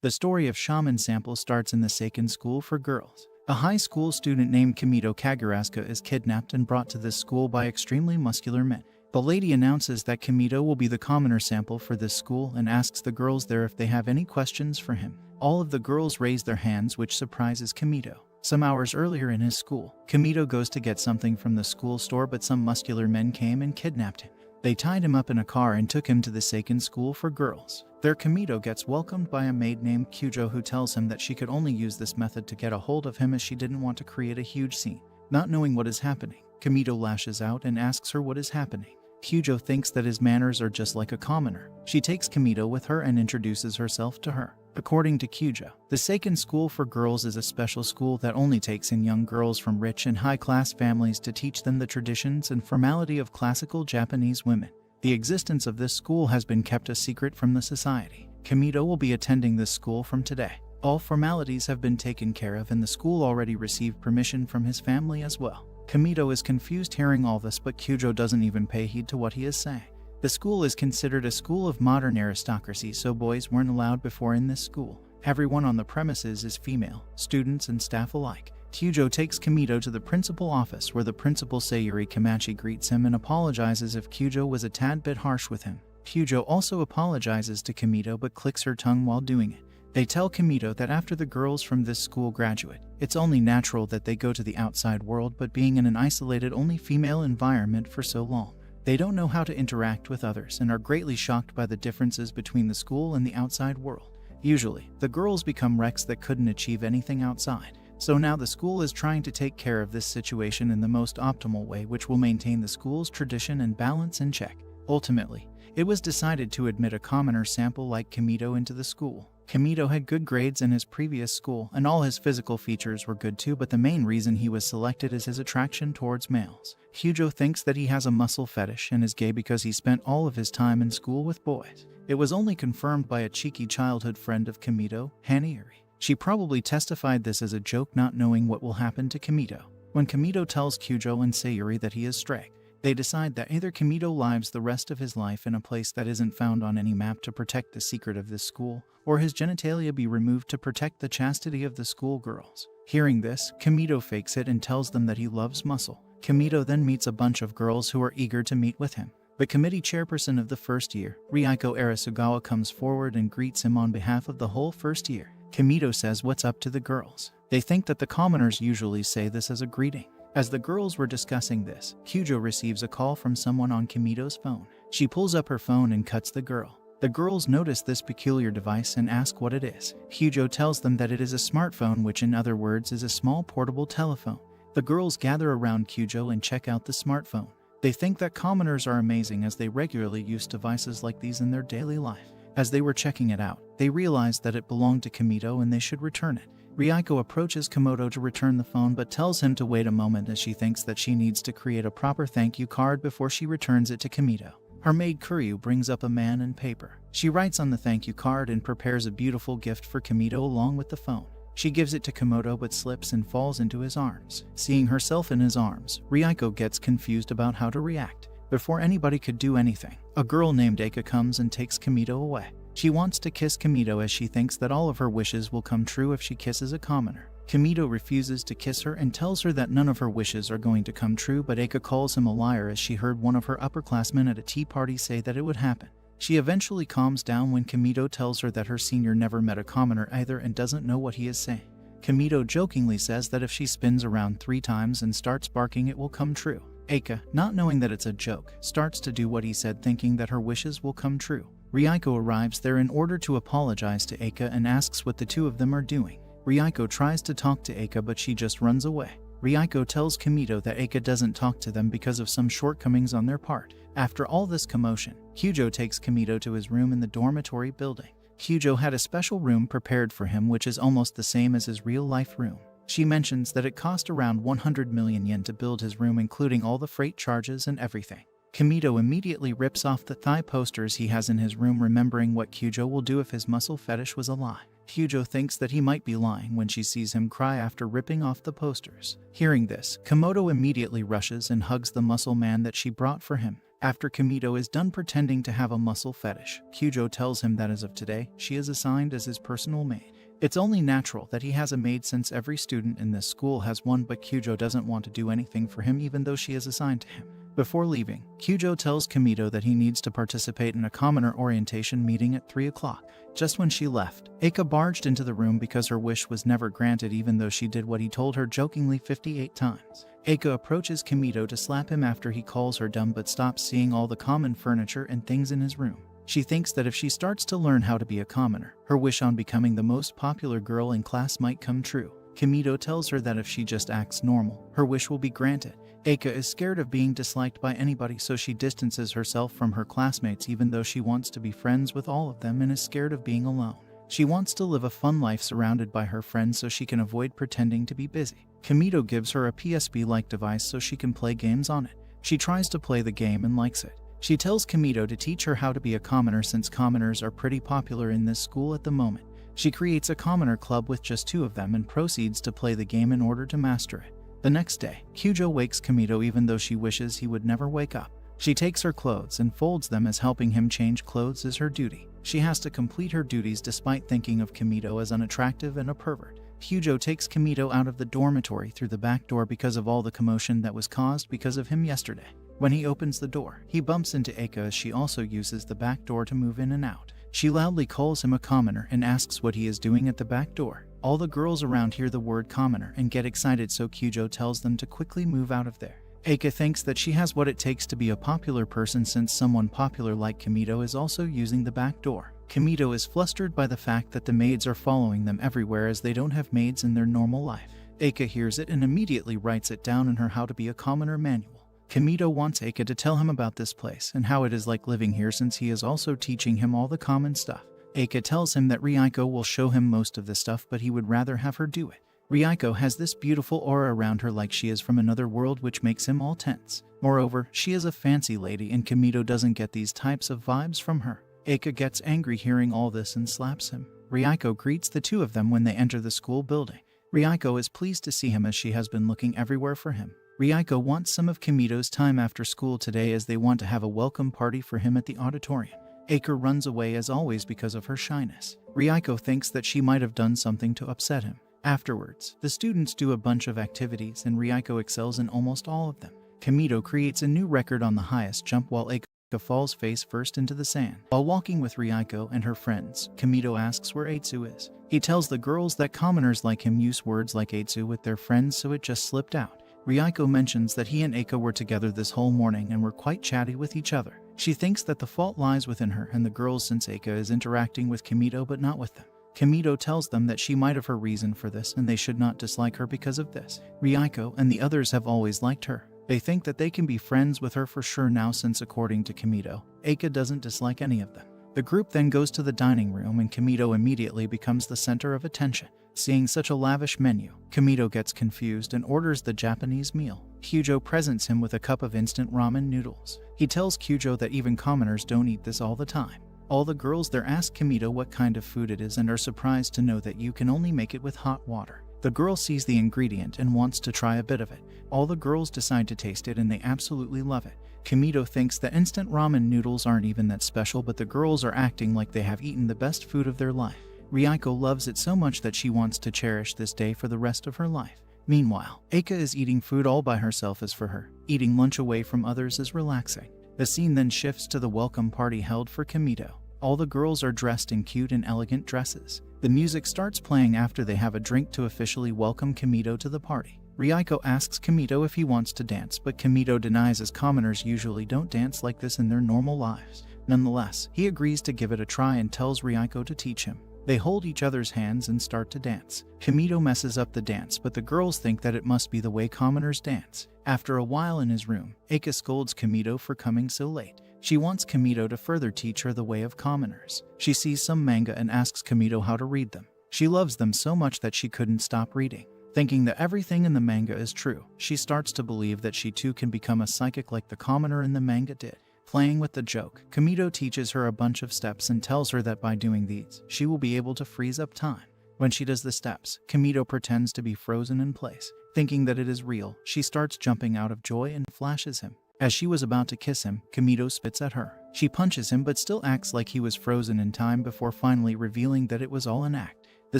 The story of Shomin Sample starts in the Seikain school for girls. A high school student named Kimito Kagurazaka is kidnapped and brought to this school by extremely muscular men. The lady announces that Kimito will be the commoner sample for this school and asks the girls there if they have any questions for him. All of the girls raise their hands, which surprises Kimito. Some hours earlier in his school, Kimito goes to get something from the school store, but some muscular men came and kidnapped him. They tied him up in a car and took him to the Seikain school for girls. There Kimito gets welcomed by a maid named Kyujo, who tells him that she could only use this method to get a hold of him as she didn't want to create a huge scene. Not knowing what is happening, Kimito lashes out and asks her what is happening. Kyujo thinks that his manners are just like a commoner. She takes Kimito with her and introduces herself to her. According to Kyujo, the Seikain school for girls is a special school that only takes in young girls from rich and high-class families to teach them the traditions and formality of classical Japanese women. The existence of this school has been kept a secret from the society. Kimito will be attending this school from today. All formalities have been taken care of and the school already received permission from his family as well. Kimito is confused hearing all this, but Kyujo doesn't even pay heed to what he is saying. The school is considered a school of modern aristocracy, so boys weren't allowed before in this school. Everyone on the premises is female, students and staff alike. Kyujo takes Kimito to the principal office, where the principal Sayuri Kamachi greets him and apologizes if Kyujo was a tad bit harsh with him. Kyujo also apologizes to Kimito but clicks her tongue while doing it. They tell Kimito that after the girls from this school graduate, it's only natural that they go to the outside world, but being in an isolated only female environment for so long, they don't know how to interact with others and are greatly shocked by the differences between the school and the outside world. Usually, the girls become wrecks that couldn't achieve anything outside. So now the school is trying to take care of this situation in the most optimal way, which will maintain the school's tradition and balance in check. Ultimately, it was decided to admit a commoner sample like Kimito into the school. Kimito had good grades in his previous school, and all his physical features were good too, but the main reason he was selected is his attraction towards males. Kyujo thinks that he has a muscle fetish and is gay because he spent all of his time in school with boys. It was only confirmed by a cheeky childhood friend of Kimito, Hanieri. She probably testified this as a joke, not knowing what will happen to Kimito. When Kimito tells Kyujo and Sayuri that he is straight, they decide that either Kimito lives the rest of his life in a place that isn't found on any map to protect the secret of this school, or his genitalia be removed to protect the chastity of the school girls. Hearing this, Kimito fakes it and tells them that he loves muscle. Kimito then meets a bunch of girls who are eager to meet with him. The committee chairperson of the first year, Rieko Arisugawa, comes forward and greets him on behalf of the whole first year. Kimito says what's up to the girls. They think that the commoners usually say this as a greeting. As the girls were discussing this, Kyujo receives a call from someone on Kimito's phone. She pulls up her phone and cuts the girl. The girls notice this peculiar device and ask what it is. Kyujo tells them that it is a smartphone, which in other words is a small portable telephone. The girls gather around Kyujo and check out the smartphone. They think that commoners are amazing as they regularly use devices like these in their daily life. As they were checking it out, they realized that it belonged to Kimito and they should return it. Rieko approaches Komodo to return the phone but tells him to wait a moment as she thinks that she needs to create a proper thank you card before she returns it to Kimito. Her maid Kuryu brings up a man and paper. She writes on the thank you card and prepares a beautiful gift for Kimito along with the phone. She gives it to Komodo but slips and falls into his arms. Seeing herself in his arms, Rieko gets confused about how to react. Before anybody could do anything, a girl named Aika comes and takes Kimito away. She wants to kiss Kimito as she thinks that all of her wishes will come true if she kisses a commoner. Kimito refuses to kiss her and tells her that none of her wishes are going to come true, but Aika calls him a liar as she heard one of her upperclassmen at a tea party say that it would happen. She eventually calms down when Kimito tells her that her senior never met a commoner either and doesn't know what he is saying. Kimito jokingly says that if she spins around 3 times and starts barking, it will come true. Aika, not knowing that it's a joke, starts to do what he said, thinking that her wishes will come true. Rieko arrives there in order to apologize to Aika and asks what the two of them are doing. Rieko tries to talk to Aika but she just runs away. Rieko tells Kimito that Aika doesn't talk to them because of some shortcomings on their part. After all this commotion, Kyujo takes Kimito to his room in the dormitory building. Kyujo had a special room prepared for him which is almost the same as his real-life room. She mentions that it cost around 100 million yen to build his room, including all the freight charges and everything. Kimito immediately rips off the thigh posters he has in his room, remembering what Kyujo will do if his muscle fetish was a lie. Kyujo thinks that he might be lying when she sees him cry after ripping off the posters. Hearing this, Komodo immediately rushes and hugs the muscle man that she brought for him. After Kimito is done pretending to have a muscle fetish, Kyujo tells him that as of today, she is assigned as his personal maid. It's only natural that he has a maid since every student in this school has one, but Kyujo doesn't want to do anything for him even though she is assigned to him. Before leaving, Kyujo tells Kimito that he needs to participate in a commoner orientation meeting at 3 o'clock. Just when she left, Aika barged into the room because her wish was never granted even though she did what he told her jokingly 58 times. Aika approaches Kimito to slap him after he calls her dumb but stops seeing all the common furniture and things in his room. She thinks that if she starts to learn how to be a commoner, her wish on becoming the most popular girl in class might come true. Kimito tells her that if she just acts normal, her wish will be granted. Aika is scared of being disliked by anybody, so she distances herself from her classmates even though she wants to be friends with all of them and is scared of being alone. She wants to live a fun life surrounded by her friends so she can avoid pretending to be busy. Kimito gives her a PSP-like device so she can play games on it. She tries to play the game and likes it. She tells Kimito to teach her how to be a commoner since commoners are pretty popular in this school at the moment. She creates a commoner club with just 2 of them and proceeds to play the game in order to master it. The next day, Kyujo wakes Kimito even though she wishes he would never wake up. She takes her clothes and folds them as helping him change clothes is her duty. She has to complete her duties despite thinking of Kimito as unattractive and a pervert. Kyujo takes Kimito out of the dormitory through the back door because of all the commotion that was caused because of him yesterday. When he opens the door, he bumps into Aika as she also uses the back door to move in and out. She loudly calls him a commoner and asks what he is doing at the back door. All the girls around hear the word commoner and get excited, so Kyujo tells them to quickly move out of there. Aika thinks that she has what it takes to be a popular person since someone popular like Kimito is also using the back door. Kimito is flustered by the fact that the maids are following them everywhere as they don't have maids in their normal life. Aika hears it and immediately writes it down in her How to Be a Commoner manual. Kimito wants Aika to tell him about this place and how it is like living here since he is also teaching him all the common stuff. Aika tells him that Ryuko will show him most of the stuff, but he would rather have her do it. Ryuko has this beautiful aura around her like she is from another world, which makes him all tense. Moreover, she is a fancy lady and Kimito doesn't get these types of vibes from her. Aika gets angry hearing all this and slaps him. Ryuko greets the 2 of them when they enter the school building. Ryuko is pleased to see him as she has been looking everywhere for him. Ryuko wants some of Kimito's time after school today as they want to have a welcome party for him at the auditorium. Aika runs away as always because of her shyness. Ryuko thinks that she might have done something to upset him. Afterwards, the students do a bunch of activities and Ryuko excels in almost all of them. Kimito creates a new record on the highest jump while Aika falls face first into the sand. While walking with Ryuko and her friends, Kimito asks where Eitsu is. He tells the girls that commoners like him use words like Eitsu with their friends, so it just slipped out. Ryuko mentions that he and Aika were together this whole morning and were quite chatty with each other. She thinks that the fault lies within her and the girls since Aika is interacting with Kimito but not with them. Kimito tells them that she might have her reason for this and they should not dislike her because of this. Ryuko and the others have always liked her. They think that they can be friends with her for sure now since according to Kimito, Aika doesn't dislike any of them. The group then goes to the dining room and Kimito immediately becomes the center of attention. Seeing such a lavish menu, Kimito gets confused and orders the Japanese meal. Kyujo presents him with a cup of instant ramen noodles. He tells Kyujo that even commoners don't eat this all the time. All the girls there ask Kimito what kind of food it is and are surprised to know that you can only make it with hot water. The girl sees the ingredient and wants to try a bit of it. All the girls decide to taste it and they absolutely love it. Kimito thinks that instant ramen noodles aren't even that special, but the girls are acting like they have eaten the best food of their life. Ryuko loves it so much that she wants to cherish this day for the rest of her life. Meanwhile, Aika is eating food all by herself as for her. Eating lunch away from others is relaxing. The scene then shifts to the welcome party held for Kimito. All the girls are dressed in cute and elegant dresses. The music starts playing after they have a drink to officially welcome Kimito to the party. Ryuko asks Kimito if he wants to dance, but Kimito denies as commoners usually don't dance like this in their normal lives. Nonetheless, he agrees to give it a try and tells Ryuko to teach him. They hold each other's hands and start to dance. Kimito messes up the dance, but the girls think that it must be the way commoners dance. After a while in his room, Aika scolds Kimito for coming so late. She wants Kimito to further teach her the way of commoners. She sees some manga and asks Kimito how to read them. She loves them so much that she couldn't stop reading. Thinking that everything in the manga is true, she starts to believe that she too can become a psychic like the commoner in the manga did. Playing with the joke, Kimito teaches her a bunch of steps and tells her that by doing these, she will be able to freeze up time. When she does the steps, Kimito pretends to be frozen in place. Thinking that it is real, she starts jumping out of joy and flashes him. As she was about to kiss him, Kimito spits at her. She punches him but still acts like he was frozen in time before finally revealing that it was all an act. The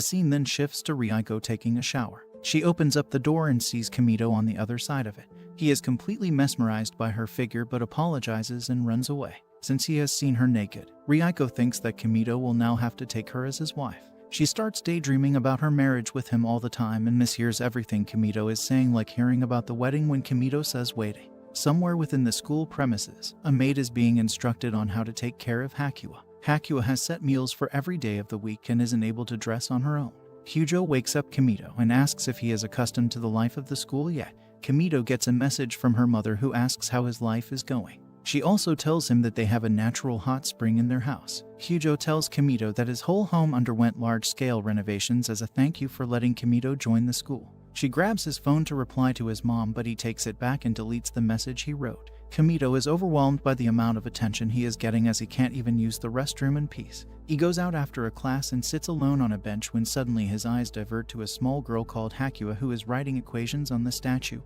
scene then shifts to Ryuko taking a shower. She opens up the door and sees Kimito on the other side of it. He is completely mesmerized by her figure but apologizes and runs away. Since he has seen her naked, Ryuko thinks that Kimito will now have to take her as his wife. She starts daydreaming about her marriage with him all the time and mishears everything Kimito is saying, like hearing about the wedding when Kimito says waiting. Somewhere within the school premises, a maid is being instructed on how to take care of Hakua. Hakua has set meals for every day of the week and isn't able to dress on her own. Hyujo wakes up Kimito and asks if he is accustomed to the life of the school yet. Kimito gets a message from her mother who asks how his life is going. She also tells him that they have a natural hot spring in their house. Hyujo tells Kimito that his whole home underwent large-scale renovations as a thank you for letting Kimito join the school. She grabs his phone to reply to his mom, but he takes it back and deletes the message he wrote. Kimito is overwhelmed by the amount of attention he is getting as he can't even use the restroom in peace. He goes out after a class and sits alone on a bench when suddenly his eyes divert to a small girl called Hakua who is writing equations on the statue.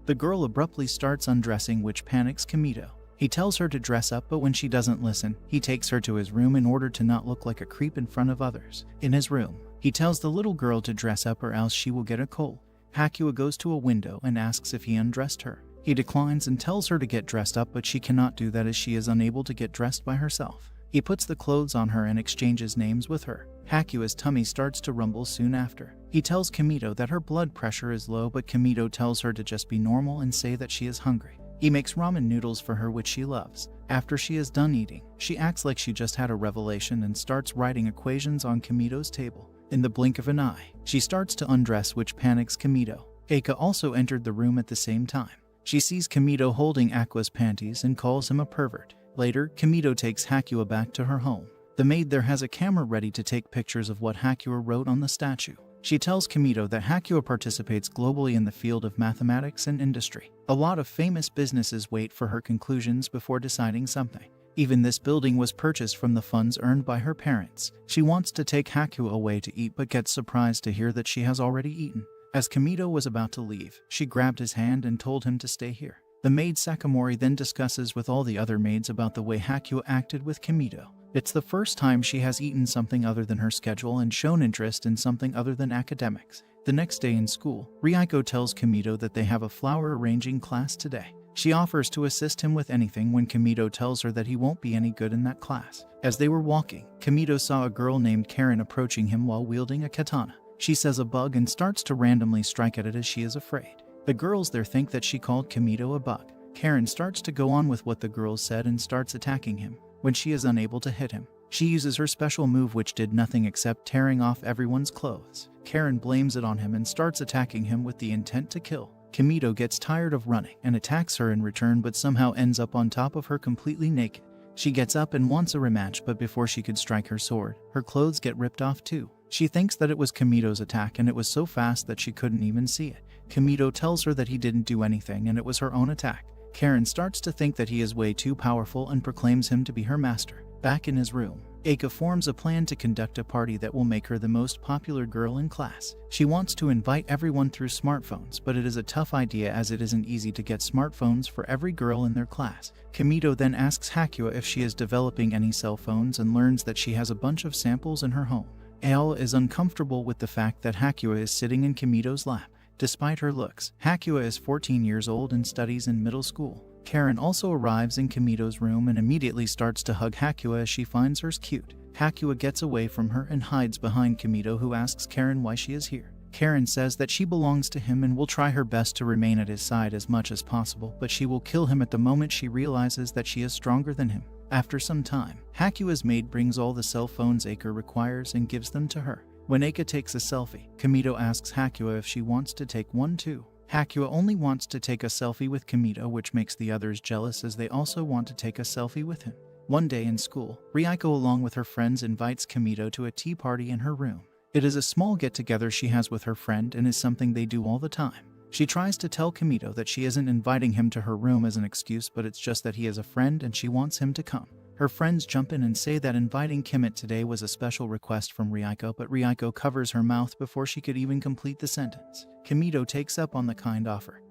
The girl abruptly starts undressing, which panics Kimito. He tells her to dress up, but when she doesn't listen, he takes her to his room in order to not look like a creep in front of others. In his room, he tells the little girl to dress up or else she will get a cold. Hakua goes to a window and asks if he undressed her. He declines and tells her to get dressed up, but she cannot do that as she is unable to get dressed by herself. He puts the clothes on her and exchanges names with her. Hakua's tummy starts to rumble soon after. He tells Kimito that her blood pressure is low, but Kimito tells her to just be normal and say that she is hungry. He makes ramen noodles for her, which she loves. After she is done eating, she acts like she just had a revelation and starts writing equations on Kimito's table. In the blink of an eye, she starts to undress, which panics Kimito. Aika also entered the room at the same time. She sees Kimito holding Aqua's panties and calls him a pervert. Later, Kimito takes Hakua back to her home. The maid there has a camera ready to take pictures of what Hakua wrote on the statue. She tells Kimito that Hakua participates globally in the field of mathematics and industry. A lot of famous businesses wait for her conclusions before deciding something. Even this building was purchased from the funds earned by her parents. She wants to take Hakua away to eat but gets surprised to hear that she has already eaten. As Kimito was about to leave, she grabbed his hand and told him to stay here. The maid Sakamori then discusses with all the other maids about the way Hakua acted with Kimito. It's the first time she has eaten something other than her schedule and shown interest in something other than academics. The next day in school, Ryuko tells Kimito that they have a flower arranging class today. She offers to assist him with anything when Kimito tells her that he won't be any good in that class. As they were walking, Kimito saw a girl named Karen approaching him while wielding a katana. She says a bug and starts to randomly strike at it as she is afraid. The girls there think that she called Kimito a bug. Karen starts to go on with what the girls said and starts attacking him. When she is unable to hit him, she uses her special move, which did nothing except tearing off everyone's clothes. Karen blames it on him and starts attacking him with the intent to kill. Kimito gets tired of running and attacks her in return, but somehow ends up on top of her completely naked. She gets up and wants a rematch, but before she could strike her sword, her clothes get ripped off too. She thinks that it was Kimito's attack and it was so fast that she couldn't even see it. Kimito tells her that he didn't do anything and it was her own attack. Karen starts to think that he is way too powerful and proclaims him to be her master. Back in his room, Aika forms a plan to conduct a party that will make her the most popular girl in class. She wants to invite everyone through smartphones, but it is a tough idea as it isn't easy to get smartphones for every girl in their class. Kimito then asks Hakua if she is developing any cell phones and learns that she has a bunch of samples in her home. Aoi is uncomfortable with the fact that Hakua is sitting in Kimito's lap. Despite her looks, Hakua is 14 years old and studies in middle school. Karen also arrives in Kimito's room and immediately starts to hug Hakua as she finds hers cute. Hakua gets away from her and hides behind Kimito, who asks Karen why she is here. Karen says that she belongs to him and will try her best to remain at his side as much as possible, but she will kill him at the moment she realizes that she is stronger than him. After some time, Hakua's maid brings all the cell phones Aika requires and gives them to her. When Aika takes a selfie, Kimito asks Hakua if she wants to take one too. Hakua only wants to take a selfie with Kimito, which makes the others jealous as they also want to take a selfie with him. One day in school, Ryuko along with her friends invites Kimito to a tea party in her room. It is a small get-together she has with her friend and is something they do all the time. She tries to tell Kimito that she isn't inviting him to her room as an excuse, but it's just that he is a friend and she wants him to come. Her friends jump in and say that inviting Kimito today was a special request from Ryuko, but Ryuko covers her mouth before she could even complete the sentence. Kimito takes up on the kind offer.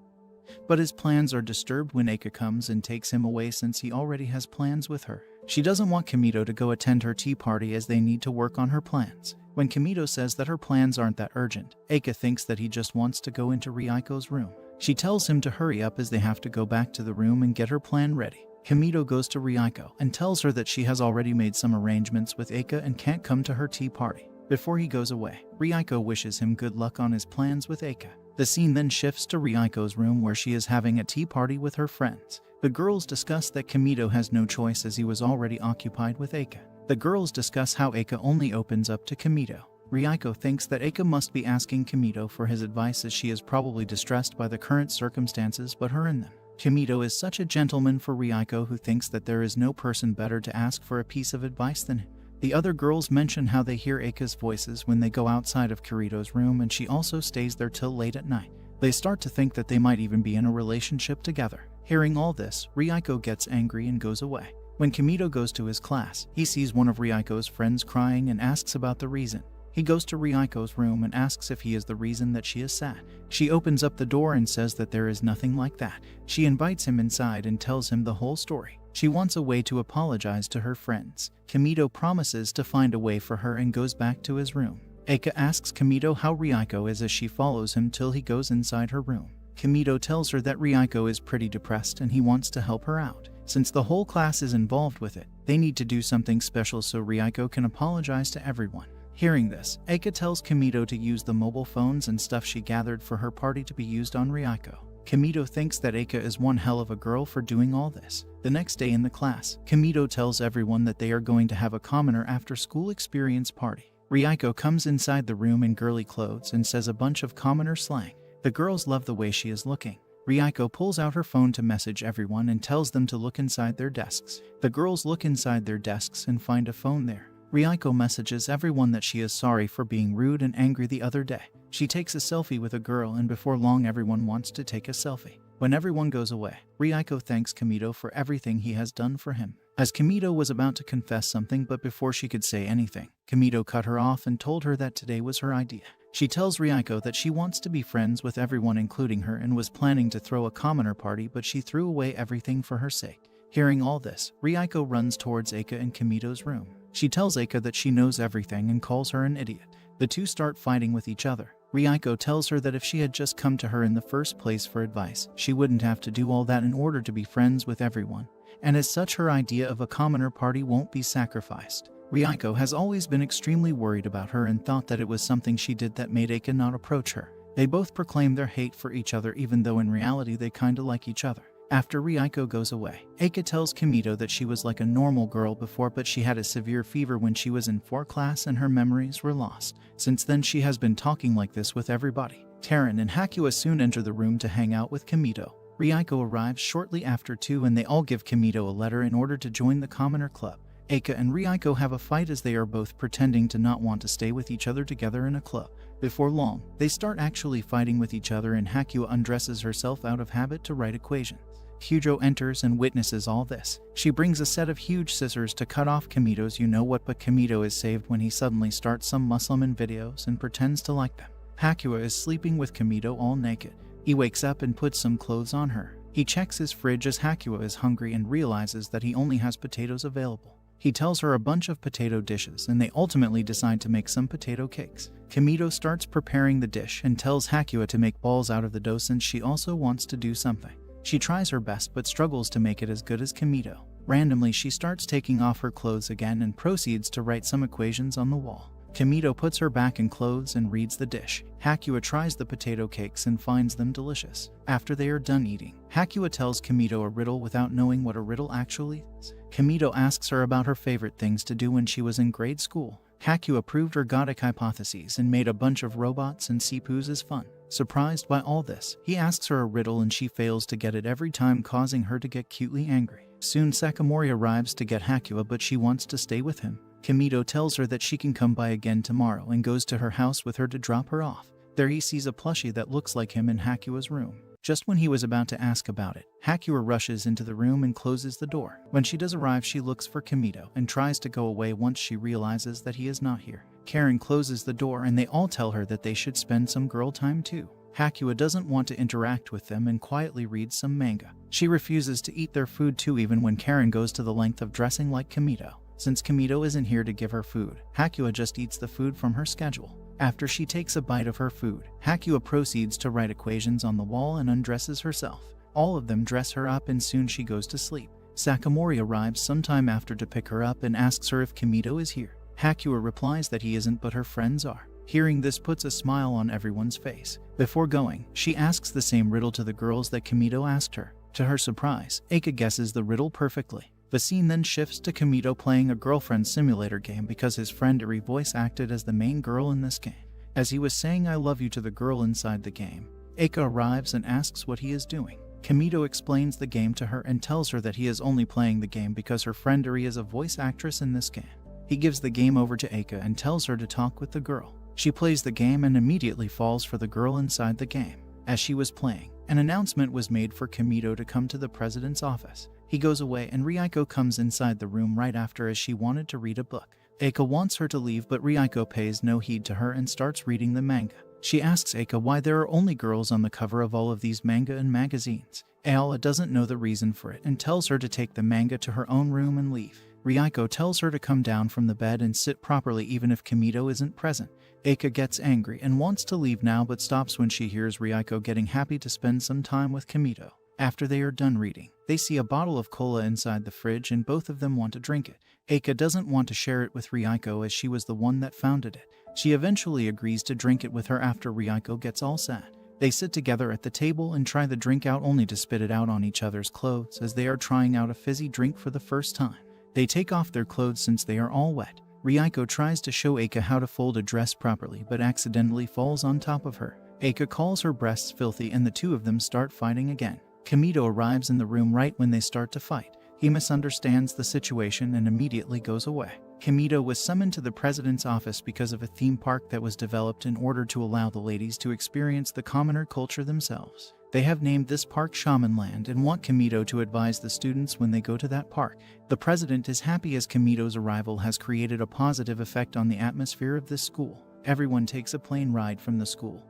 but his plans are disturbed when Aika comes and takes him away since he already has plans with her. She doesn't want Kimito to go attend her tea party as they need to work on her plans. When Kimito says that her plans aren't that urgent, Aika thinks that he just wants to go into Ryuko's room. She tells him to hurry up as they have to go back to the room and get her plan ready. Kimito goes to Ryuko and tells her that she has already made some arrangements with Aika and can't come to her tea party. Before he goes away, Ryuko wishes him good luck on his plans with Aika. The scene then shifts to Ryuko's room where she is having a tea party with her friends. The girls discuss that Kimito has no choice as he was already occupied with Aika. The girls discuss how Aika only opens up to Kimito. Ryuko thinks that Aika must be asking Kimito for his advice as she is probably distressed by the current circumstances but her in them. Kimito is such a gentleman for Ryuko, who thinks that there is no person better to ask for a piece of advice than him. The other girls mention how they hear Aika's voices when they go outside of Kirito's room, and she also stays there till late at night. They start to think that they might even be in a relationship together. Hearing all this, Ryuko gets angry and goes away. When Kimito goes to his class, he sees one of Ryuko's friends crying and asks about the reason. He goes to Ryuko's room and asks if he is the reason that she is sad. She opens up the door and says that there is nothing like that. She invites him inside and tells him the whole story. She wants a way to apologize to her friends. Kimito promises to find a way for her and goes back to his room. Aika asks Kimito how Ryuko is as she follows him till he goes inside her room. Kimito tells her that Ryuko is pretty depressed and he wants to help her out. Since the whole class is involved with it, they need to do something special so Ryuko can apologize to everyone. Hearing this, Aika tells Kimito to use the mobile phones and stuff she gathered for her party to be used on Ryuko. Kimito thinks that Aika is one hell of a girl for doing all this. The next day in the class, Kimito tells everyone that they are going to have a commoner after-school experience party. Ryuko comes inside the room in girly clothes and says a bunch of commoner slang. The girls love the way she is looking. Ryuko pulls out her phone to message everyone and tells them to look inside their desks. The girls look inside their desks and find a phone there. Ryuko messages everyone that she is sorry for being rude and angry the other day. She takes a selfie with a girl, and before long everyone wants to take a selfie. When everyone goes away, Ryuko thanks Kimito for everything he has done for him. As Kimito was about to confess something, but before she could say anything, Kimito cut her off and told her that today was her idea. She tells Ryuko that she wants to be friends with everyone including her and was planning to throw a commoner party, but she threw away everything for her sake. Hearing all this, Ryuko runs towards Aika and Kimito's room. She tells Aika that she knows everything and calls her an idiot. The two start fighting with each other. Ryuko tells her that if she had just come to her in the first place for advice, she wouldn't have to do all that in order to be friends with everyone. And as such, her idea of a commoner party won't be sacrificed. Ryuko has always been extremely worried about her and thought that it was something she did that made Aika not approach her. They both proclaim their hate for each other, even though in reality they kinda like each other. After Ryuko goes away, Aika tells Kimito that she was like a normal girl before, but she had a severe fever when she was in 4 class and her memories were lost. Since then she has been talking like this with everybody. Taran and Hakua soon enter the room to hang out with Kimito. Ryuko arrives shortly after too, and they all give Kimito a letter in order to join the Commoner Club. Aika and Ryuko have a fight as they are both pretending to not want to stay with each other together in a club. Before long, they start actually fighting with each other, and Hakua undresses herself out of habit to write equations. Hyujo enters and witnesses all this. She brings a set of huge scissors to cut off Kimito's you-know-what, but Kimito is saved when he suddenly starts some Muslim videos and pretends to like them. Hakua is sleeping with Kimito all naked. He wakes up and puts some clothes on her. He checks his fridge as Hakua is hungry and realizes that he only has potatoes available. He tells her a bunch of potato dishes, and they ultimately decide to make some potato cakes. Kimito starts preparing the dish and tells Hakua to make balls out of the dough since she also wants to do something. She tries her best but struggles to make it as good as Kimito. Randomly, she starts taking off her clothes again and proceeds to write some equations on the wall. Kimito puts her back in clothes and reads the dish. Hakua tries the potato cakes and finds them delicious. After they are done eating, Hakua tells Kimito a riddle without knowing what a riddle actually is. Kimito asks her about her favorite things to do when she was in grade school. Hakua proved her ergodic hypotheses and made a bunch of robots and sepoos as fun. Surprised by all this, he asks her a riddle and she fails to get it every time, causing her to get cutely angry. Soon Sakamori arrives to get Hakua, but she wants to stay with him. Kimito tells her that she can come by again tomorrow and goes to her house with her to drop her off. There he sees a plushie that looks like him in Hakua's room. Just when he was about to ask about it, Hakua rushes into the room and closes the door. When she does arrive, she looks for Kimito and tries to go away once she realizes that he is not here. Karen closes the door and they all tell her that they should spend some girl time too. Hakua doesn't want to interact with them and quietly reads some manga. She refuses to eat their food too, even when Karen goes to the length of dressing like Kimito. Since Kimito isn't here to give her food, Hakua just eats the food from her schedule. After she takes a bite of her food, Hakua proceeds to write equations on the wall and undresses herself. All of them dress her up and soon she goes to sleep. Sakamori arrives sometime after to pick her up and asks her if Kimito is here. Hakua replies that he isn't, but her friends are. Hearing this puts a smile on everyone's face. Before going, she asks the same riddle to the girls that Kimito asked her. To her surprise, Aika guesses the riddle perfectly. The scene then shifts to Kimito playing a girlfriend simulator game because his friend Eri voice acted as the main girl in this game. As he was saying "I love you" to the girl inside the game, Aika arrives and asks what he is doing. Kimito explains the game to her and tells her that he is only playing the game because her friend Eri is a voice actress in this game. He gives the game over to Aika and tells her to talk with the girl. She plays the game and immediately falls for the girl inside the game. As she was playing, an announcement was made for Kimito to come to the president's office. He goes away and Ryuko comes inside the room right after as she wanted to read a book. Aika wants her to leave, but Ryuko pays no heed to her and starts reading the manga. She asks Aika why there are only girls on the cover of all of these manga and magazines. Aola doesn't know the reason for it and tells her to take the manga to her own room and leave. Ryuko tells her to come down from the bed and sit properly even if Kimito isn't present. Aika gets angry and wants to leave now but stops when she hears Ryuko getting happy to spend some time with Kimito. After they are done reading, they see a bottle of cola inside the fridge and both of them want to drink it. Aika doesn't want to share it with Ryuko as she was the one that founded it. She eventually agrees to drink it with her after Ryuko gets all sad. They sit together at the table and try the drink out only to spit it out on each other's clothes as they are trying out a fizzy drink for the first time. They take off their clothes since they are all wet. Ryuko tries to show Aika how to fold a dress properly but accidentally falls on top of her. Aika calls her breasts filthy and the two of them start fighting again. Kimito arrives in the room right when they start to fight. He misunderstands the situation and immediately goes away. Kimito was summoned to the president's office because of a theme park that was developed in order to allow the ladies to experience the commoner culture themselves. They have named this park Shomin Land and want Kimito to advise the students when they go to that park. The president is happy as Kimito's arrival has created a positive effect on the atmosphere of this school. Everyone takes a plane ride from the school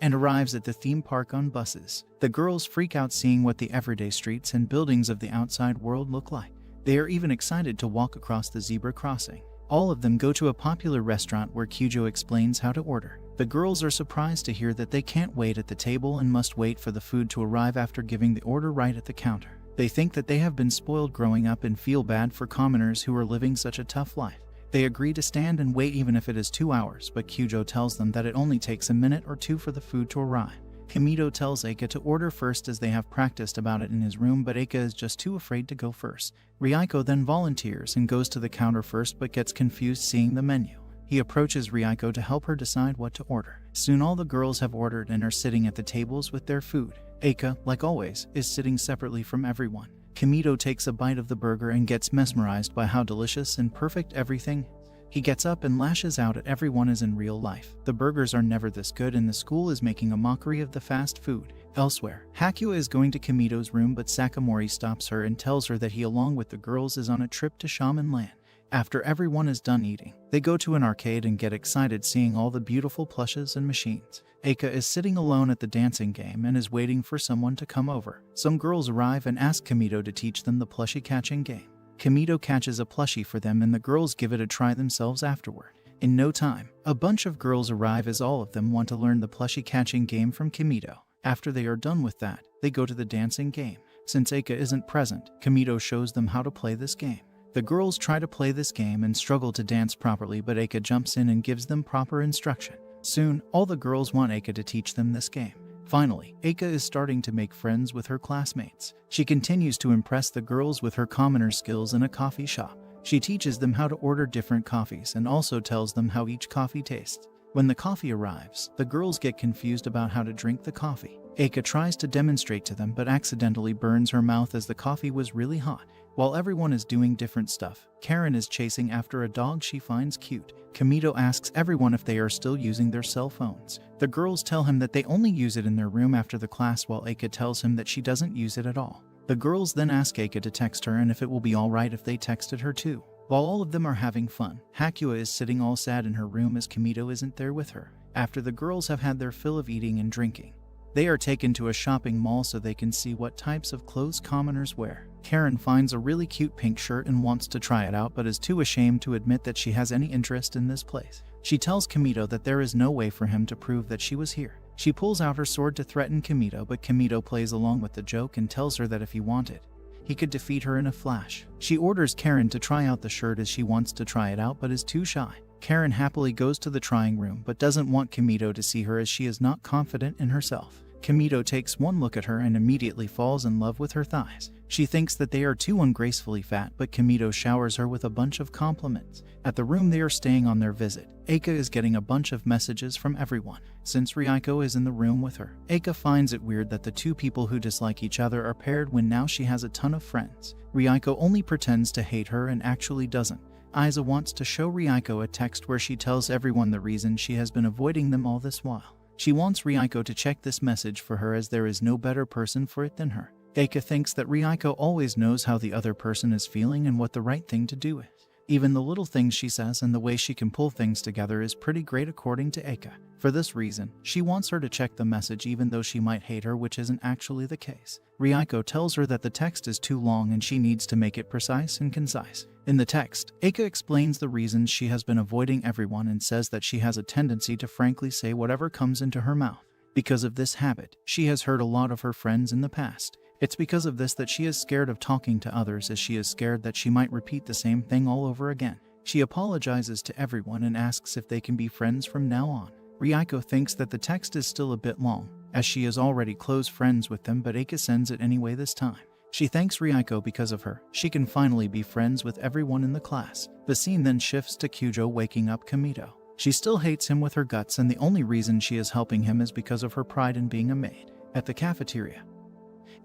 and arrives at the theme park on buses. The girls freak out seeing what the everyday streets and buildings of the outside world look like. They are even excited to walk across the zebra crossing. All of them go to a popular restaurant where Kyujo explains how to order. The girls are surprised to hear that they can't wait at the table and must wait for the food to arrive after giving the order right at the counter. They think that they have been spoiled growing up and feel bad for commoners who are living such a tough life. They agree to stand and wait even if it is 2 hours, but Kyujo tells them that it only takes a minute or two for the food to arrive. Kimito tells Aika to order first as they have practiced about it in his room, but Aika is just too afraid to go first. Ryuko then volunteers and goes to the counter first but gets confused seeing the menu. He approaches Ryuko to help her decide what to order. Soon all the girls have ordered and are sitting at the tables with their food. Aika, like always, is sitting separately from everyone. Kimito takes a bite of the burger and gets mesmerized by how delicious and perfect everything is. He gets up and lashes out at everyone as in real life. The burgers are never this good and the school is making a mockery of the fast food. Elsewhere, Hakua is going to Kimito's room but Sakamori stops her and tells her that he along with the girls is on a trip to Shomin Land. After everyone is done eating, they go to an arcade and get excited seeing all the beautiful plushes and machines. Aika is sitting alone at the dancing game and is waiting for someone to come over. Some girls arrive and ask Kimito to teach them the plushie catching game. Kimito catches a plushie for them and the girls give it a try themselves afterward. In no time, a bunch of girls arrive as all of them want to learn the plushie catching game from Kimito. After they are done with that, they go to the dancing game. Since Aika isn't present, Kimito shows them how to play this game. The girls try to play this game and struggle to dance properly, but Aika jumps in and gives them proper instruction. Soon, all the girls want Aika to teach them this game. Finally, Aika is starting to make friends with her classmates. She continues to impress the girls with her commoner skills in a coffee shop. She teaches them how to order different coffees and also tells them how each coffee tastes. When the coffee arrives, the girls get confused about how to drink the coffee. Aika tries to demonstrate to them but accidentally burns her mouth as the coffee was really hot. While everyone is doing different stuff, Karen is chasing after a dog she finds cute. Kimito asks everyone if they are still using their cell phones. The girls tell him that they only use it in their room after the class, while Aika tells him that she doesn't use it at all. The girls then ask Aika to text her and if it will be alright if they texted her too. While all of them are having fun, Hakua is sitting all sad in her room as Kimito isn't there with her. After the girls have had their fill of eating and drinking, they are taken to a shopping mall so they can see what types of clothes commoners wear. Karen finds a really cute pink shirt and wants to try it out but is too ashamed to admit that she has any interest in this place. She tells Kimito that there is no way for him to prove that she was here. She pulls out her sword to threaten Kimito, but Kimito plays along with the joke and tells her that if he wanted, he could defeat her in a flash. She orders Karen to try out the shirt as she wants to try it out but is too shy. Karen happily goes to the trying room but doesn't want Kimito to see her as she is not confident in herself. Kimito takes one look at her and immediately falls in love with her thighs. She thinks that they are too ungracefully fat, but Kimito showers her with a bunch of compliments. At the room they are staying on their visit, Aika is getting a bunch of messages from everyone. Since Ryuko is in the room with her, Aika finds it weird that the two people who dislike each other are paired when now she has a ton of friends. Ryuko only pretends to hate her and actually doesn't. Aiza wants to show Ryuko a text where she tells everyone the reason she has been avoiding them all this while. She wants Ryuko to check this message for her as there is no better person for it than her. Aika thinks that Ryuko always knows how the other person is feeling and what the right thing to do is. Even the little things she says and the way she can pull things together is pretty great according to Aika. For this reason, she wants her to check the message even though she might hate her, which isn't actually the case. Ryuko tells her that the text is too long and she needs to make it precise and concise. In the text, Aika explains the reasons she has been avoiding everyone and says that she has a tendency to frankly say whatever comes into her mouth. Because of this habit, she has hurt a lot of her friends in the past. It's because of this that she is scared of talking to others, as she is scared that she might repeat the same thing all over again. She apologizes to everyone and asks if they can be friends from now on. Ryuko thinks that the text is still a bit long, as she is already close friends with them, but Aika sends it anyway this time. She thanks Ryuko because of her. She can finally be friends with everyone in the class. The scene then shifts to Kyujo waking up Kimito. She still hates him with her guts, and the only reason she is helping him is because of her pride in being a maid. At the cafeteria,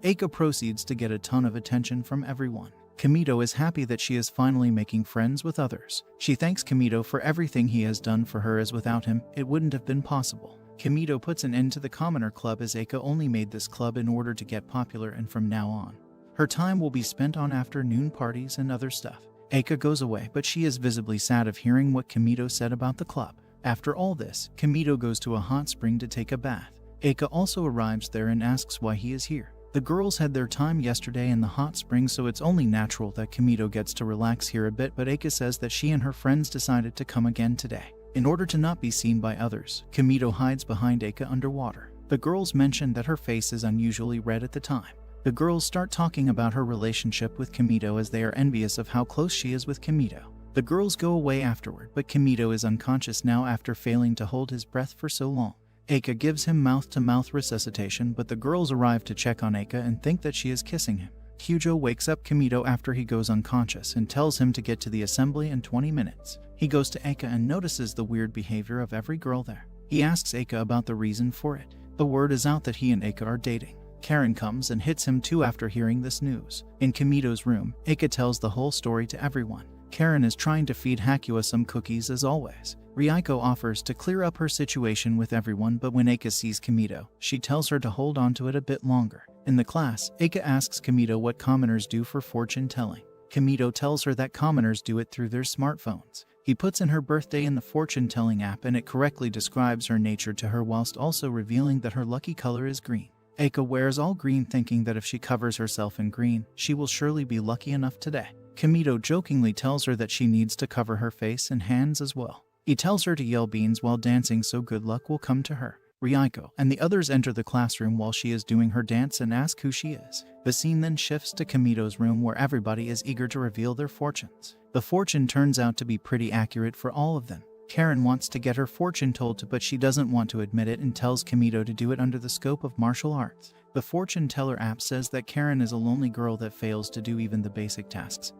Aika proceeds to get a ton of attention from everyone. Kimito is happy that she is finally making friends with others. She thanks Kimito for everything he has done for her, as without him, it wouldn't have been possible. Kimito puts an end to the Commoner Club as Aika only made this club in order to get popular, and from now on, her time will be spent on afternoon parties and other stuff. Aika goes away, but she is visibly sad of hearing what Kimito said about the club. After all this, Kimito goes to a hot spring to take a bath. Aika also arrives there and asks why he is here. The girls had their time yesterday in the hot spring, so it's only natural that Kimito gets to relax here a bit, but Aika says that she and her friends decided to come again today. In order to not be seen by others, Kimito hides behind Aika underwater. The girls mention that her face is unusually red at the time. The girls start talking about her relationship with Kimito as they are envious of how close she is with Kimito. The girls go away afterward, but Kimito is unconscious now after failing to hold his breath for so long. Aika gives him mouth-to-mouth resuscitation, but the girls arrive to check on Aika and think that she is kissing him. Kyujo wakes up Kimito after he goes unconscious and tells him to get to the assembly in 20 minutes. He goes to Aika and notices the weird behavior of every girl there. He asks Aika about the reason for it. The word is out that he and Aika are dating. Karen comes and hits him too after hearing this news. In Kimito's room, Aika tells the whole story to everyone. Karen is trying to feed Hakua some cookies as always. Ryuko offers to clear up her situation with everyone, but when Aika sees Kimito, she tells her to hold on to it a bit longer. In the class, Aika asks Kimito what commoners do for fortune telling. Kimito tells her that commoners do it through their smartphones. He puts in her birthday in the fortune telling app and it correctly describes her nature to her whilst also revealing that her lucky color is green. Aika wears all green, thinking that if she covers herself in green, she will surely be lucky enough today. Kimito jokingly tells her that she needs to cover her face and hands as well. He tells her to yell beans while dancing so good luck will come to her. Ryuko and the others enter the classroom while she is doing her dance and ask who she is. The scene then shifts to Kimito's room where everybody is eager to reveal their fortunes. The fortune turns out to be pretty accurate for all of them. Karen wants to get her fortune told, but she doesn't want to admit it and tells Kimito to do it under the scope of martial arts. The fortune teller app says that Karen is a lonely girl that fails to do even the basic tasks,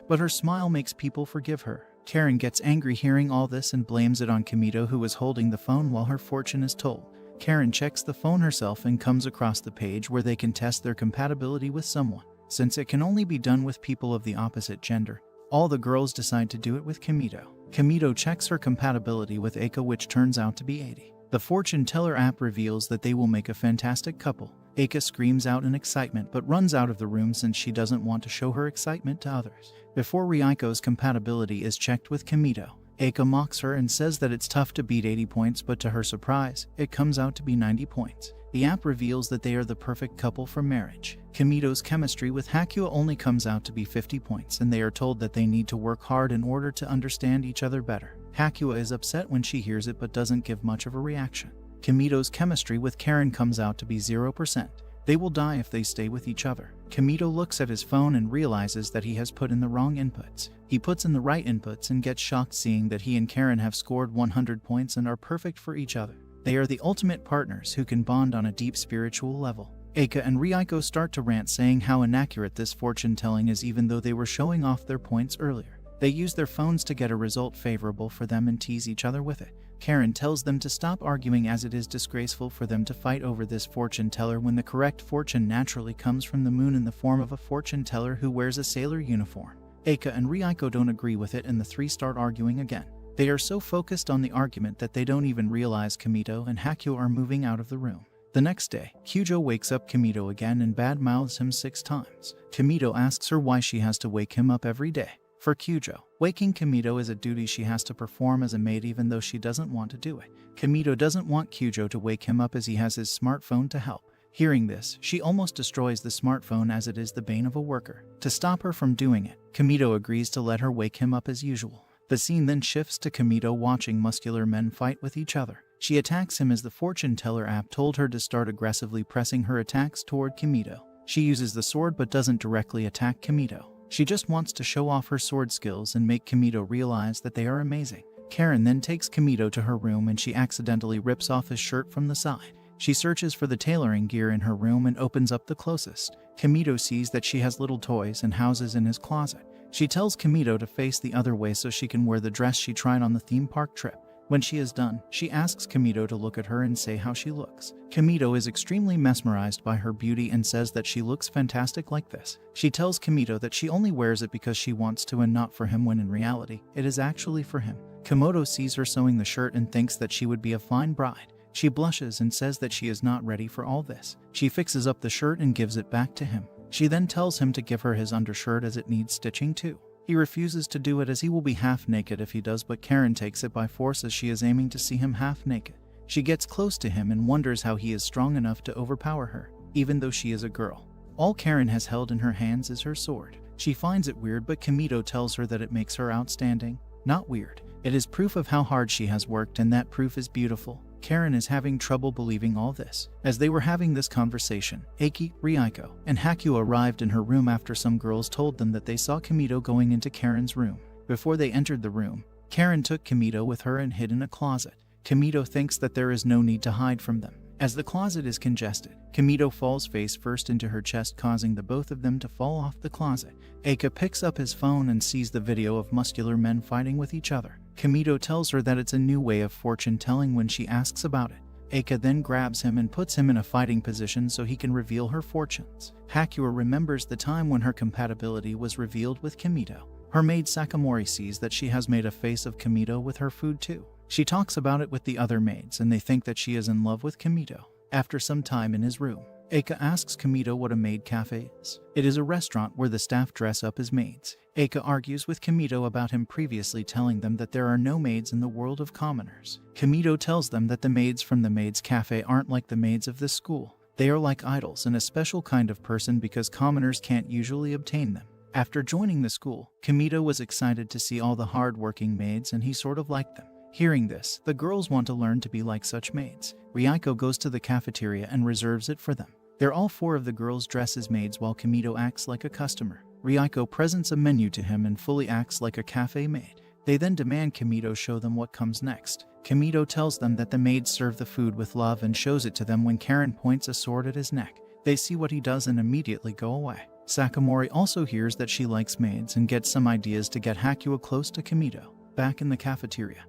but her smile makes people forgive her. Karen gets angry hearing all this and blames it on Kimito, who is holding the phone while her fortune is told. Karen checks the phone herself and comes across the page where they can test their compatibility with someone. Since it can only be done with people of the opposite gender, all the girls decide to do it with Kimito. Kimito checks her compatibility with Aika, which turns out to be 80. The fortune teller app reveals that they will make a fantastic couple. Aika screams out in excitement but runs out of the room since she doesn't want to show her excitement to others. Before Ryuko's compatibility is checked with Kimito, Aika mocks her and says that it's tough to beat 80 points, but to her surprise, it comes out to be 90 points. The app reveals that they are the perfect couple for marriage. Kimito's chemistry with Hakuya only comes out to be 50 points, and they are told that they need to work hard in order to understand each other better. Hakuya is upset when she hears it but doesn't give much of a reaction. Kimito's chemistry with Karen comes out to be 0%. They will die if they stay with each other. Kimito looks at his phone and realizes that he has put in the wrong inputs. He puts in the right inputs and gets shocked seeing that he and Karen have scored 100 points and are perfect for each other. They are the ultimate partners who can bond on a deep spiritual level. Aika and Ryuko start to rant saying how inaccurate this fortune telling is even though they were showing off their points earlier. They use their phones to get a result favorable for them and tease each other with it. Karen tells them to stop arguing as it is disgraceful for them to fight over this fortune teller when the correct fortune naturally comes from the moon in the form of a fortune teller who wears a sailor uniform. Aika and Ryuko don't agree with it and the three start arguing again. They are so focused on the argument that they don't even realize Kimito and Hakuya are moving out of the room. The next day, Kyujo wakes up Kimito again and bad-mouths him 6 times. Kimito asks her why she has to wake him up every day. For Kyujo, waking Kimito is a duty she has to perform as a maid even though she doesn't want to do it. Kimito doesn't want Kyujo to wake him up as he has his smartphone to help. Hearing this, she almost destroys the smartphone as it is the bane of a worker. To stop her from doing it, Kimito agrees to let her wake him up as usual. The scene then shifts to Kimito watching muscular men fight with each other. She attacks him as the fortune teller app told her to start aggressively pressing her attacks toward Kimito. She uses the sword but doesn't directly attack Kimito. She just wants to show off her sword skills and make Kimito realize that they are amazing. Karen then takes Kimito to her room and she accidentally rips off his shirt from the side. She searches for the tailoring gear in her room and opens up the closest. Kimito sees that she has little toys and houses in his closet. She tells Kimito to face the other way so she can wear the dress she tried on the theme park trip. When she is done, she asks Kimito to look at her and say how she looks. Kimito is extremely mesmerized by her beauty and says that she looks fantastic like this. She tells Kimito that she only wears it because she wants to and not for him when in reality, it is actually for him. Kimito sees her sewing the shirt and thinks that she would be a fine bride. She blushes and says that she is not ready for all this. She fixes up the shirt and gives it back to him. She then tells him to give her his undershirt as it needs stitching too. He refuses to do it as he will be half naked if he does, but Karen takes it by force as she is aiming to see him half naked. She gets close to him and wonders how he is strong enough to overpower her, even though she is a girl. All Karen has held in her hands is her sword. She finds it weird, but Kimito tells her that it makes her outstanding. Not weird. It is proof of how hard she has worked, and that proof is beautiful. Karen is having trouble believing all this. As they were having this conversation, Aiki, Ryuko, and Hakuya arrived in her room after some girls told them that they saw Kimito going into Karen's room. Before they entered the room, Karen took Kimito with her and hid in a closet. Kimito thinks that there is no need to hide from them. As the closet is congested, Kimito falls face first into her chest, causing the both of them to fall off the closet. Aika picks up his phone and sees the video of muscular men fighting with each other. Kimito tells her that it's a new way of fortune telling when she asks about it. Aika then grabs him and puts him in a fighting position so he can reveal her fortunes. Hakuya remembers the time when her compatibility was revealed with Kimito. Her maid Sakamori sees that she has made a face of Kimito with her food too. She talks about it with the other maids and they think that she is in love with Kimito. After some time in his room, Aika asks Kimito what a maid cafe is. It is a restaurant where the staff dress up as maids. Aika argues with Kimito about him previously telling them that there are no maids in the world of commoners. Kimito tells them that the maids from the maids cafe aren't like the maids of this school. They are like idols and a special kind of person because commoners can't usually obtain them. After joining the school, Kimito was excited to see all the hard-working maids and he sort of liked them. Hearing this, the girls want to learn to be like such maids. Ryuko goes to the cafeteria and reserves it for them. They're all 4 of the girls dress as maids while Kimito acts like a customer. Ryuko presents a menu to him and fully acts like a cafe maid. They then demand Kimito show them what comes next. Kimito tells them that the maids serve the food with love and shows it to them when Karen points a sword at his neck. They see what he does and immediately go away. Sakamori also hears that she likes maids and gets some ideas to get Hakuya close to Kimito. Back in the cafeteria,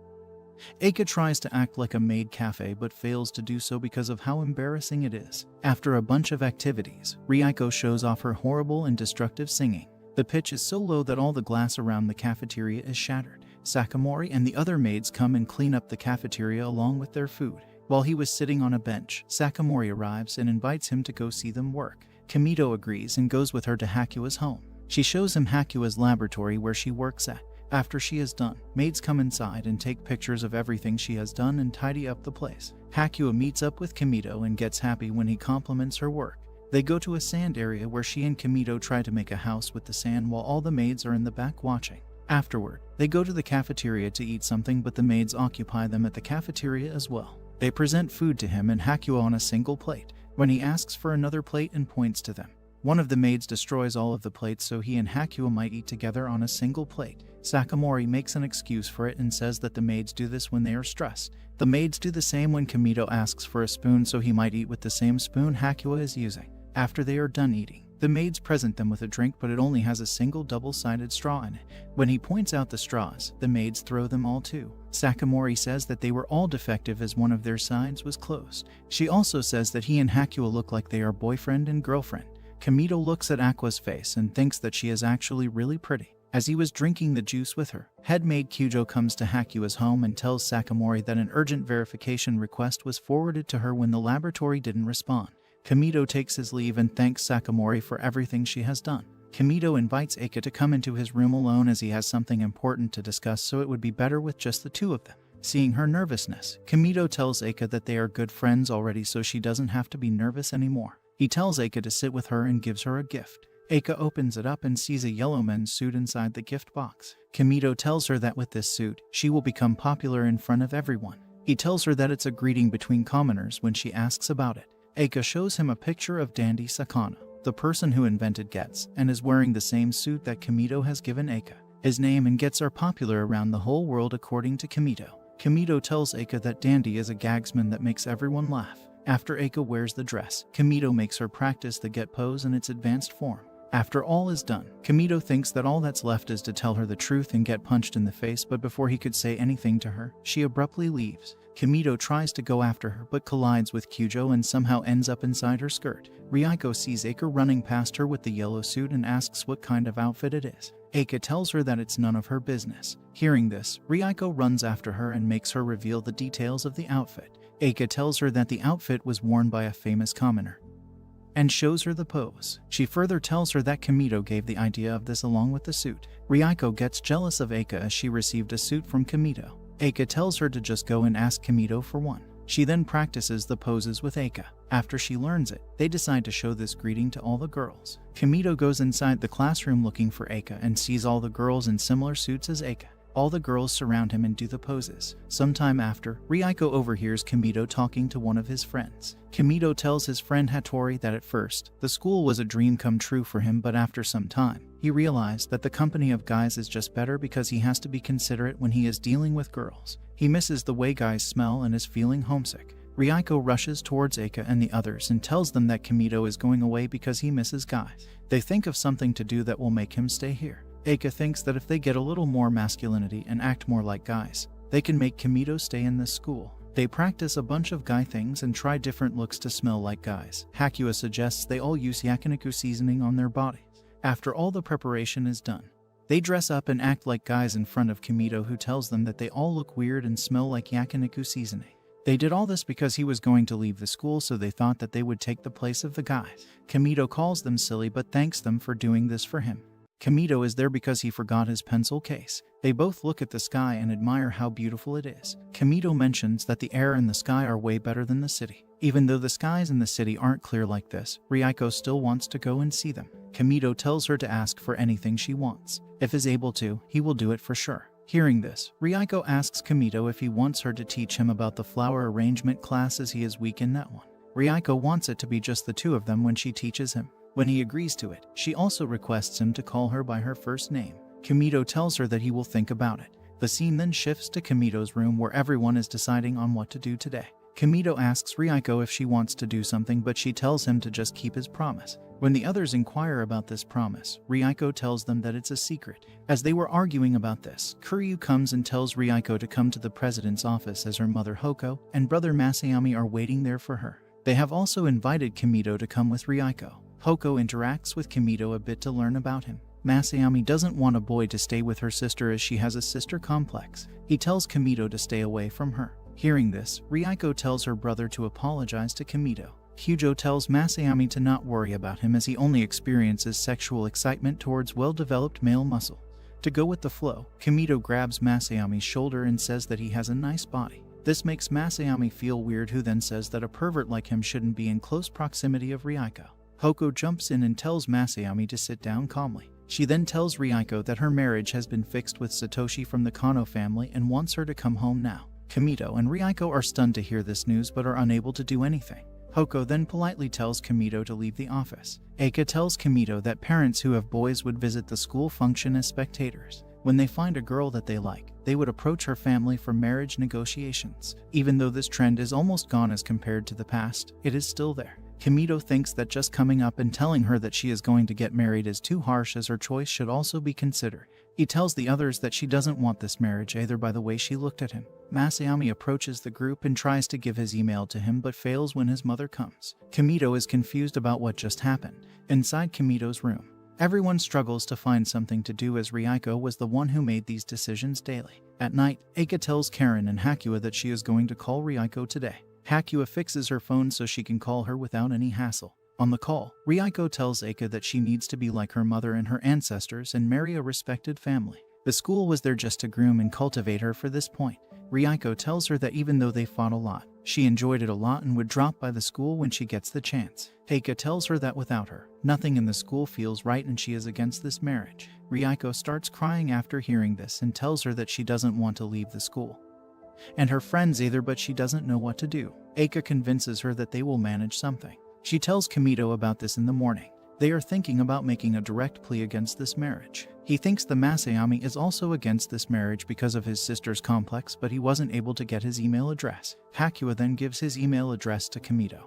Aika tries to act like a maid cafe but fails to do so because of how embarrassing it is. After a bunch of activities, Ryuko shows off her horrible and destructive singing. The pitch is so low that all the glass around the cafeteria is shattered. Sakamori and the other maids come and clean up the cafeteria along with their food. While he was sitting on a bench, Sakamori arrives and invites him to go see them work. Kimito agrees and goes with her to Hakuya's home. She shows him Hakuya's laboratory where she works at. After she is done, maids come inside and take pictures of everything she has done and tidy up the place. Hakuo meets up with Kimito and gets happy when he compliments her work. They go to a sand area where she and Kimito try to make a house with the sand while all the maids are in the back watching. Afterward, they go to the cafeteria to eat something, but the maids occupy them at the cafeteria as well. They present food to him and Hakuo on a single plate. When he asks for another plate and points to them, one of the maids destroys all of the plates so he and Hakuo might eat together on a single plate. Sakamori makes an excuse for it and says that the maids do this when they are stressed. The maids do the same when Kimito asks for a spoon so he might eat with the same spoon Hakuo is using. After they are done eating, the maids present them with a drink, but it only has a single double-sided straw in it. When he points out the straws, the maids throw them all too. Sakamori says that they were all defective as one of their sides was closed. She also says that he and Hakuo look like they are boyfriend and girlfriend. Kimito looks at Aqua's face and thinks that she is actually really pretty. As he was drinking the juice with her, head maid Kyujo comes to Hakuo's home and tells Sakamori that an urgent verification request was forwarded to her when the laboratory didn't respond. Kimito takes his leave and thanks Sakamori for everything she has done. Kimito invites Aika to come into his room alone as he has something important to discuss, so it would be better with just the two of them. Seeing her nervousness, Kimito tells Aika that they are good friends already so she doesn't have to be nervous anymore. He tells Aika to sit with her and gives her a gift. Aika opens it up and sees a yellow men's suit inside the gift box. Kimito tells her that with this suit, she will become popular in front of everyone. He tells her that it's a greeting between commoners when she asks about it. Aika shows him a picture of Dandy Sakana, the person who invented Gets, and is wearing the same suit that Kimito has given Aika. His name and Gets are popular around the whole world according to Kimito. Kimito tells Aika that Dandy is a gagsman that makes everyone laugh. After Aika wears the dress, Kimito makes her practice the Get pose in its advanced form. After all is done, Kimito thinks that all that's left is to tell her the truth and get punched in the face, but before he could say anything to her, she abruptly leaves. Kimito tries to go after her but collides with Kyujo and somehow ends up inside her skirt. Ryuko sees Aika running past her with the yellow suit and asks what kind of outfit it is. Aika tells her that it's none of her business. Hearing this, Ryuko runs after her and makes her reveal the details of the outfit. Aika tells her that the outfit was worn by a famous commoner and shows her the pose. She further tells her that Kimito gave the idea of this along with the suit. Ryuko gets jealous of Aika as she received a suit from Kimito. Aika tells her to just go and ask Kimito for one. She then practices the poses with Aika. After she learns it, they decide to show this greeting to all the girls. Kimito goes inside the classroom looking for Aika and sees all the girls in similar suits as Aika. All the girls surround him and do the poses. Sometime after, Ryuko overhears Kimito talking to one of his friends. Kimito tells his friend Hattori that at first, the school was a dream come true for him, but after some time, he realized that the company of guys is just better because he has to be considerate when he is dealing with girls. He misses the way guys smell and is feeling homesick. Ryuko rushes towards Aika and the others and tells them that Kimito is going away because he misses guys. They think of something to do that will make him stay here. Aika thinks that if they get a little more masculinity and act more like guys, they can make Kimito stay in this school. They practice a bunch of guy things and try different looks to smell like guys. Hakuo suggests they all use yakiniku seasoning on their bodies. After all the preparation is done, they dress up and act like guys in front of Kimito, who tells them that they all look weird and smell like yakiniku seasoning. They did all this because he was going to leave the school, so they thought that they would take the place of the guys. Kimito calls them silly but thanks them for doing this for him. Kimito is there because he forgot his pencil case. They both look at the sky and admire how beautiful it is. Kimito mentions that the air and the sky are way better than the city. Even though the skies in the city aren't clear like this, Ryuko still wants to go and see them. Kimito tells her to ask for anything she wants. If he's able to, he will do it for sure. Hearing this, Ryuko asks Kimito if he wants her to teach him about the flower arrangement class as he is weak in that one. Ryuko wants it to be just the two of them when she teaches him. When he agrees to it, she also requests him to call her by her first name. Kimito tells her that he will think about it. The scene then shifts to Kimito's room where everyone is deciding on what to do today. Kimito asks Ryuko if she wants to do something, but she tells him to just keep his promise. When the others inquire about this promise, Ryuko tells them that it's a secret. As they were arguing about this, Kuryu comes and tells Ryuko to come to the president's office as her mother Hoko and brother Masayami are waiting there for her. They have also invited Kimito to come with Ryuko. Hoko interacts with Kimito a bit to learn about him. Masayami doesn't want a boy to stay with her sister as she has a sister complex. He tells Kimito to stay away from her. Hearing this, Ryuko tells her brother to apologize to Kimito. Kyujo tells Masayami to not worry about him as he only experiences sexual excitement towards well-developed male muscle. To go with the flow, Kimito grabs Masayami's shoulder and says that he has a nice body. This makes Masayami feel weird, who then says that a pervert like him shouldn't be in close proximity of Ryuko. Hoko jumps in and tells Masayami to sit down calmly. She then tells Ryuko that her marriage has been fixed with Satoshi from the Kano family and wants her to come home now. Kimito and Ryuko are stunned to hear this news but are unable to do anything. Hoko then politely tells Kimito to leave the office. Aika tells Kimito that parents who have boys would visit the school function as spectators. When they find a girl that they like, they would approach her family for marriage negotiations. Even though this trend is almost gone as compared to the past, it is still there. Kimito thinks that just coming up and telling her that she is going to get married is too harsh, as her choice should also be considered. He tells the others that she doesn't want this marriage either by the way she looked at him. Masayami approaches the group and tries to give his email to him but fails when his mother comes. Kimito is confused about what just happened. Inside Kimito's room, everyone struggles to find something to do as Ryuko was the one who made these decisions daily. At night, Aika tells Karen and Hakua that she is going to call Ryuko today. Hakua fixes her phone so she can call her without any hassle. On the call, Ryuko tells Aika that she needs to be like her mother and her ancestors and marry a respected family. The school was there just to groom and cultivate her for this point. Ryuko tells her that even though they fought a lot, she enjoyed it a lot and would drop by the school when she gets the chance. Aika tells her that without her, nothing in the school feels right and she is against this marriage. Ryuko starts crying after hearing this and tells her that she doesn't want to leave the school and her friends either, but she doesn't know what to do. Aika convinces her that they will manage something. She tells Kimito about this in the morning. They are thinking about making a direct plea against this marriage. He thinks the Masayami is also against this marriage because of his sister's complex, but he wasn't able to get his email address. Hakua then gives his email address to Kimito,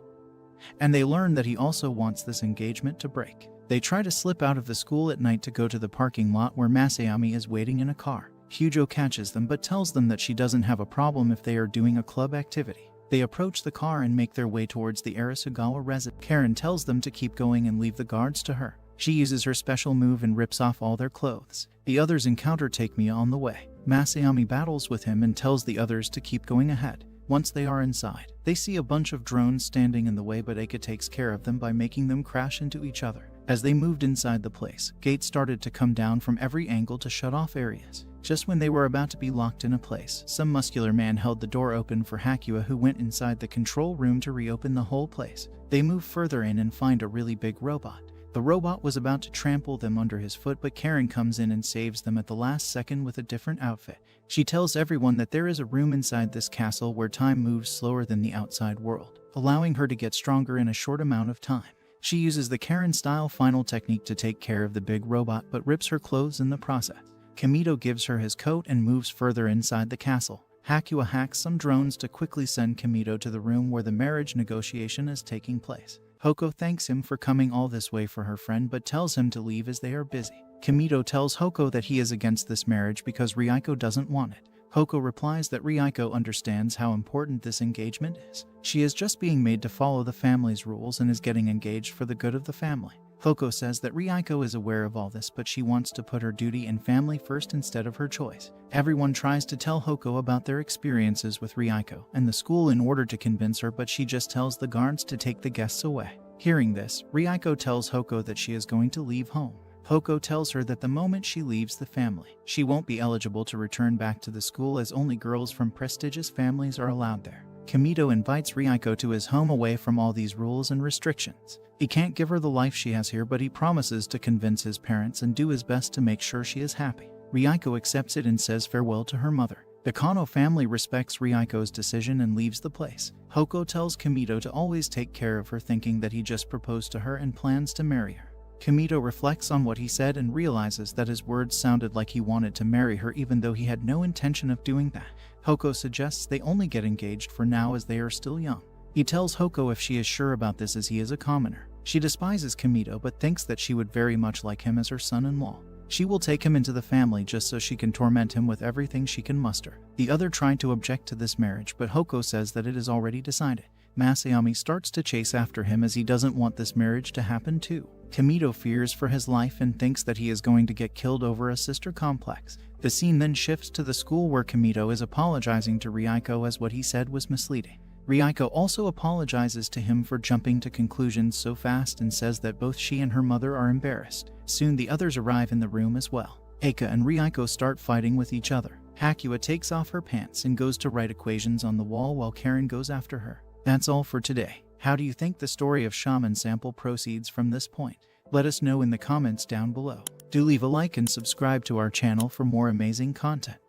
and they learn that he also wants this engagement to break. They try to slip out of the school at night to go to the parking lot where Masayami is waiting in a car. Hyujo catches them but tells them that she doesn't have a problem if they are doing a club activity. They approach the car and make their way towards the Arisugawa residence. Karen tells them to keep going and leave the guards to her. She uses her special move and rips off all their clothes. The others encounter Takemiya on the way. Masayami battles with him and tells the others to keep going ahead. Once they are inside, they see a bunch of drones standing in the way, but Aika takes care of them by making them crash into each other. As they moved inside the place, gates started to come down from every angle to shut off areas. Just when they were about to be locked in a place, some muscular man held the door open for Hakua, who went inside the control room to reopen the whole place. They move further in and find a really big robot. The robot was about to trample them under his foot, but Karen comes in and saves them at the last second with a different outfit. She tells everyone that there is a room inside this castle where time moves slower than the outside world, allowing her to get stronger in a short amount of time. She uses the Karen-style final technique to take care of the big robot, but rips her clothes in the process. Kimito gives her his coat and moves further inside the castle. Hakua hacks some drones to quickly send Kimito to the room where the marriage negotiation is taking place. Hoko thanks him for coming all this way for her friend but tells him to leave as they are busy. Kimito tells Hoko that he is against this marriage because Ryuko doesn't want it. Hoko replies that Ryuko understands how important this engagement is. She is just being made to follow the family's rules and is getting engaged for the good of the family. Hoko says that Ryuko is aware of all this, but she wants to put her duty and family first instead of her choice. Everyone tries to tell Hoko about their experiences with Ryuko and the school in order to convince her, but she just tells the guards to take the guests away. Hearing this, Ryuko tells Hoko that she is going to leave home. Hoko tells her that the moment she leaves the family, she won't be eligible to return back to the school as only girls from prestigious families are allowed there. Kimito invites Ryuko to his home away from all these rules and restrictions. He can't give her the life she has here, but he promises to convince his parents and do his best to make sure she is happy. Ryuko accepts it and says farewell to her mother. The Kano family respects Ryuko's decision and leaves the place. Hoko tells Kimito to always take care of her, thinking that he just proposed to her and plans to marry her. Kimito reflects on what he said and realizes that his words sounded like he wanted to marry her even though he had no intention of doing that. Hoko suggests they only get engaged for now as they are still young. He tells Hoko if she is sure about this as he is a commoner. She despises Kimito but thinks that she would very much like him as her son-in-law. She will take him into the family just so she can torment him with everything she can muster. The other try to object to this marriage, but Hoko says that it is already decided. Masayami starts to chase after him as he doesn't want this marriage to happen too. Kimito fears for his life and thinks that he is going to get killed over a sister complex. The scene then shifts to the school where Kimito is apologizing to Ryuko as what he said was misleading. Ryuko also apologizes to him for jumping to conclusions so fast and says that both she and her mother are embarrassed. Soon the others arrive in the room as well. Aika and Ryuko start fighting with each other. Hakua takes off her pants and goes to write equations on the wall while Karen goes after her. That's all for today. How do you think the story of Shomin Sample proceeds from this point? Let us know in the comments down below. Do leave a like and subscribe to our channel for more amazing content.